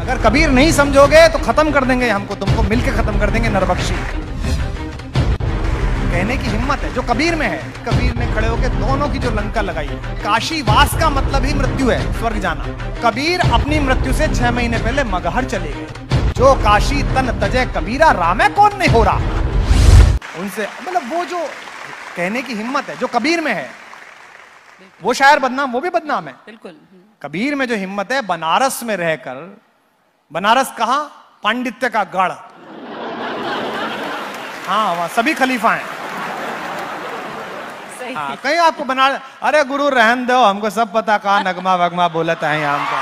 अगर कबीर नहीं समझोगे तो खत्म कर देंगे हमको, तुमको मिलके खत्म कर देंगे नरबख्शी। कहने की हिम्मत है जो कबीर में है। कबीर ने खड़े होकर दोनों की जो लंका लगाई है। काशी वास का मतलब ही मृत्यु है, स्वर्ग जाना। कबीर अपनी मृत्यु से 6 महीने पहले मगहर चले गए। जो काशी तन तजे कबीरा रामे कौन नहीं हो रहा। उनसे मतलब वो जो कहने की हिम्मत है जो कबीर में है। वो शायर बदनाम, वो भी बदनाम है बिल्कुल। कबीर में जो हिम्मत है, बनारस में रहकर, बनारस कहां, पांडित्य का गढ़, हाँ वहां सभी खलीफा हैं। हाँ, कहीं आपको बना, अरे गुरु रहन दो, हमको सब पता, कहा नगमा वगमा बोलता है यहाँ हमको।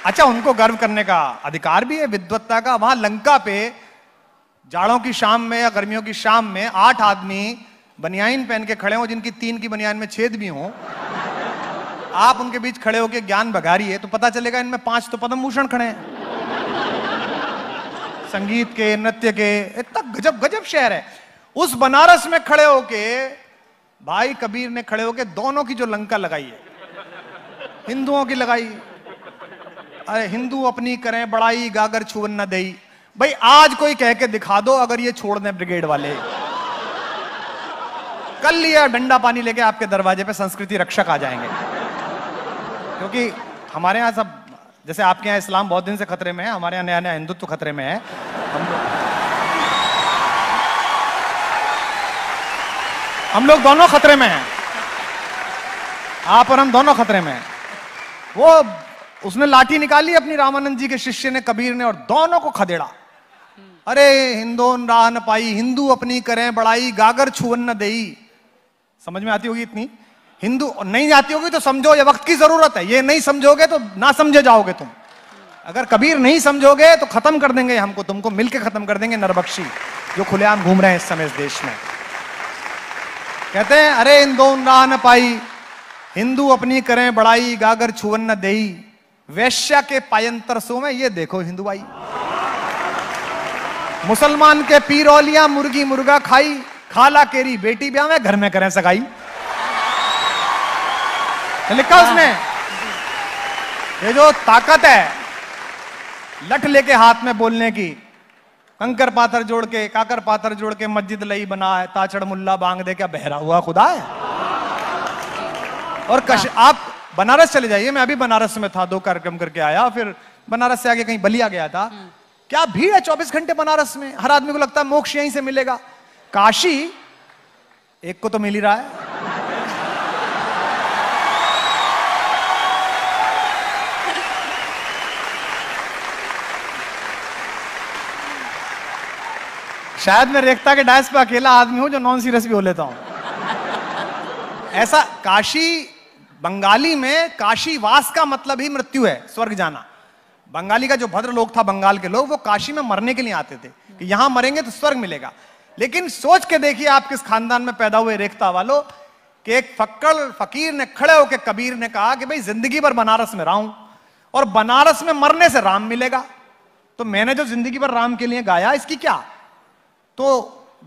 अच्छा, उनको गर्व करने का अधिकार भी है, विद्वत्ता का। वहां लंका पे जाड़ों की शाम में या गर्मियों की शाम में 8 आदमी बनियान पहन के खड़े हो, जिनकी 3 की बनियान में छेद भी हो। आप उनके बीच खड़े होके ज्ञान बघारिए तो पता चलेगा इनमें 5 तो पद्म भूषण खड़े हैं, संगीत के, नृत्य के। इतना गजब गजब शहर है। उस बनारस में खड़े होके भाई कबीर ने खड़े होके दोनों की जो लंका लगाई है, हिंदुओं की लगाई। अरे हिंदू अपनी करें बड़ाई, गागर छुअन न देई। भाई आज कोई कह के दिखा दो अगर ये छोड़ दें ब्रिगेड वाले, कल लिया डंडा पानी लेके आपके दरवाजे पे संस्कृति रक्षक आ जाएंगे। क्योंकि हमारे यहाँ सब, जैसे आपके यहाँ इस्लाम बहुत दिन से खतरे में है, हमारे यहाँ नया नया हिंदुत्व खतरे में है। हम लोग दोनों खतरे में हैं, आप और हम दोनों खतरे में हैं। वो उसने लाठी निकाली अपनी, रामानंद जी के शिष्य ने, कबीर ने, और दोनों को खदेड़ा। अरे हिंदू राह न पाई, हिंदू अपनी करें बड़ाई, गागर छुअन न देई। समझ में आती होगी इतनी? हिंदू नहीं आती होगी तो समझो, ये वक्त की जरूरत है। ये नहीं समझोगे तो ना समझे जाओगे तुम। अगर कबीर नहीं समझोगे तो खत्म कर देंगे हमको, तुमको मिलके खत्म कर देंगे नरबख्शी, जो खुलेआम घूम रहे हैं इस समय इस देश में। कहते हैं अरे हिंदू राह न पाई, हिंदू अपनी करें बड़ाई, गागर छुअन न देई। वैश्या के पायंतर सो में, ये देखो हिंदू भाई। मुसलमान के पीरौलिया मुर्गी मुर्गा खाई, खाला केरी बेटी ब्याह में, घर में करें सगाई। लिखा उसने। ये जो ताकत है लठ लेके हाथ में बोलने की, कंकर पाथर जोड़ के, काकर पाथर जोड़ के मस्जिद लई बना है, ताचड़ मुल्ला बांग दे, क्या बहरा हुआ खुदा है। और आप बनारस चले जाइए, मैं अभी बनारस में था, 2 कार्यक्रम करके आया, फिर बनारस से आगे कहीं बलिया गया था। क्या भीड़ है 24 घंटे बनारस में। हर आदमी को लगता है मोक्ष यहीं से मिलेगा। काशी एक को तो मिल ही रहा है। शायद मैं रेखता के डायस पे अकेला आदमी हूं जो नॉन सीरियस भी हो लेता हूं। ऐसा काशी, बंगाली में काशी वास का मतलब ही मृत्यु है, स्वर्ग जाना। बंगाली का जो भद्र लोग था, बंगाल के लोग, वो काशी में मरने के लिए आते थे कि यहां मरेंगे तो स्वर्ग मिलेगा। लेकिन सोच के देखिए आप किस खानदान में पैदा हुए रेखता वालों, कि एक फक्कड़ फकीर ने खड़े होकर कबीर ने कहा कि भाई जिंदगी भर बनारस में रहा हूं और बनारस में मरने से राम मिलेगा, तो मैंने जो जिंदगी भर राम के लिए गाया इसकी क्या। तो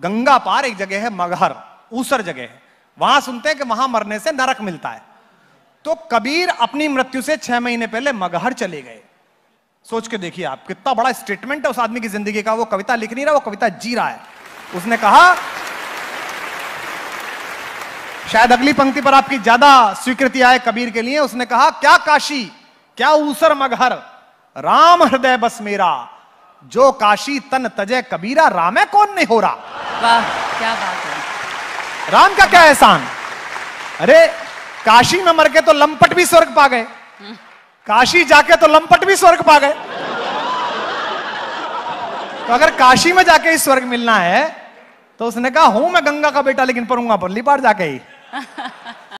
गंगा पार एक जगह है मगहर, ऊसर जगह है, वहां सुनते हैं कि वहां मरने से नरक मिलता है। तो कबीर अपनी मृत्यु से 6 महीने पहले मगहर चले गए। सोच के देखिए आप, कितना बड़ा स्टेटमेंट है उस आदमी की जिंदगी का। वो कविता लिख नहीं रहा, वो कविता जी रहा है। उसने कहा, शायद अगली पंक्ति पर आपकी ज्यादा स्वीकृति आए कबीर के लिए। उसने कहा, क्या काशी क्या ऊसर मगहर, राम हृदय बस मेरा, जो काशी तन तजे कबीरा रामे कौन नहीं हो रहा। वाह क्या बात है। राम का क्या एहसान। अरे काशी में मर के तो लंपट भी स्वर्ग पा गए, काशी जाके तो लंपट भी स्वर्ग पा गए। तो अगर काशी में जाके ही स्वर्ग मिलना है तो उसने कहा, हूं मैं गंगा का बेटा लेकिन पढ़ूंगा परली पार जाके ही।